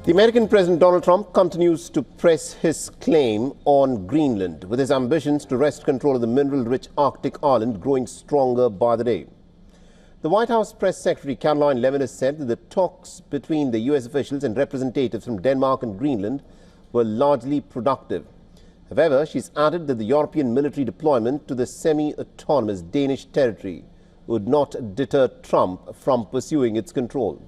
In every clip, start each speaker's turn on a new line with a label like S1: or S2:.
S1: The American President Donald Trump continues to press his claim on Greenland, with his ambitions to wrest control of the mineral-rich Arctic island growing stronger by the day. The White House Press Secretary Caroline Levitt has said that the talks between the U.S. officials and representatives from Denmark and Greenland were largely productive. However, she's added that the European military deployment to the semi-autonomous Danish territory would not deter Trump from pursuing its control.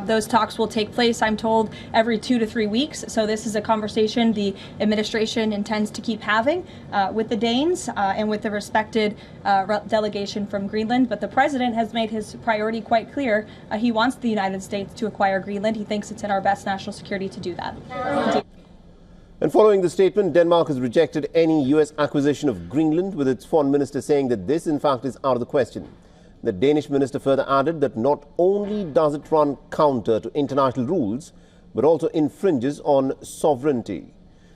S2: Those talks will take place, I'm told, every 2 to 3 weeks. So this is a conversation the administration intends to keep having with the Danes and with the respected delegation from Greenland. But the president has made his priority quite clear. He wants the United States to acquire Greenland. He thinks it's in our best national security to do that.
S1: And following the statement, Denmark has rejected any U.S. acquisition of Greenland, with its foreign minister saying that this, in fact, is out of the question. The Danish minister further added that not only does it run counter to international rules, but also infringes on sovereignty.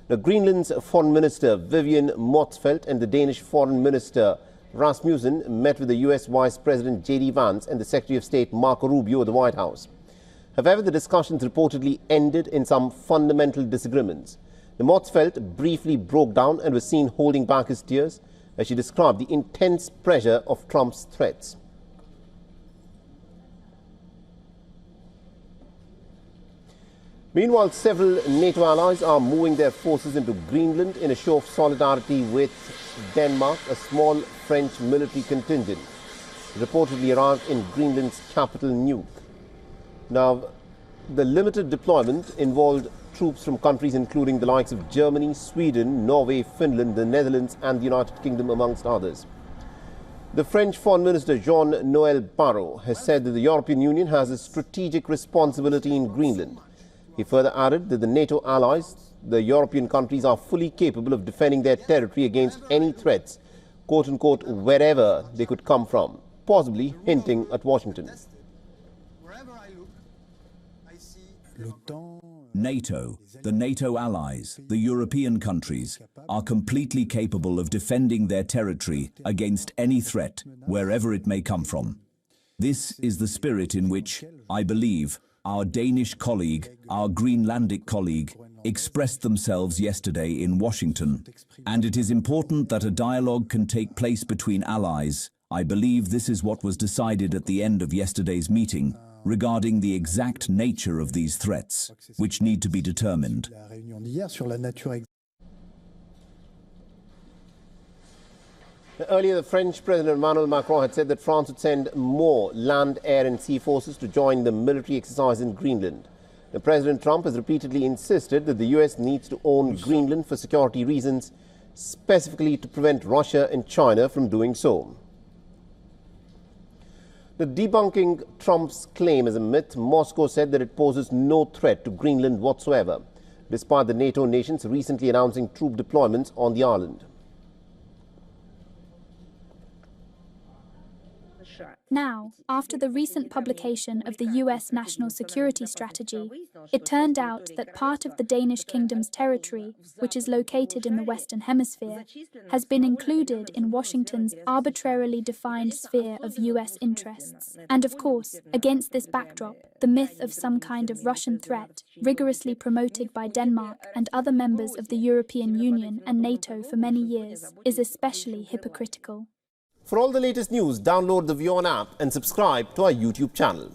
S1: Now, Greenland's foreign minister Vivian Motzfeldt and the Danish foreign minister Rasmussen met with the U.S. Vice President J.D. Vance and the Secretary of State Marco Rubio at the White House. However, the discussions reportedly ended in some fundamental disagreements. The Motzfeldt briefly broke down and was seen holding back his tears as she described the intense pressure of Trump's threats. Meanwhile, several NATO allies are moving their forces into Greenland in a show of solidarity with Denmark. A small French military contingent reportedly arrived in Greenland's capital, Nuuk. Now, the limited deployment involved troops from countries including the likes of Germany, Sweden, Norway, Finland, the Netherlands and the United Kingdom, amongst others. The French Foreign Minister Jean-Noël Barrot has said that the European Union has a strategic responsibility in Greenland. He further added that the NATO allies, the European countries, are fully capable of defending their territory against any threats, quote-unquote, wherever they could come from, possibly hinting at Washington.
S3: NATO, the NATO allies, the European countries are completely capable of defending their territory against any threat, wherever it may come from. This is the spirit in which, I believe, our Danish colleague, our Greenlandic colleague, expressed themselves yesterday in Washington, and it is important that a dialogue can take place between allies. I believe this is what was decided at the end of yesterday's meeting regarding the exact nature of these threats, which need to be determined.
S1: Earlier, the French President Emmanuel Macron had said that France would send more land, air and sea forces to join the military exercise in Greenland. Now, President Trump has repeatedly insisted that the U.S. needs to own Greenland for security reasons, specifically to prevent Russia and China from doing so. Now, debunking Trump's claim as a myth, Moscow said that it poses no threat to Greenland whatsoever, despite the NATO nations recently announcing troop deployments on the island.
S4: Now, after the recent publication of the US National Security Strategy, it turned out that part of the Danish kingdom's territory, which is located in the Western Hemisphere, has been included in Washington's arbitrarily defined sphere of US interests. And of course, against this backdrop, the myth of some kind of Russian threat, rigorously promoted by Denmark and other members of the European Union and NATO for many years, is especially hypocritical.
S1: For all the latest news, download the WION app and subscribe to our YouTube channel.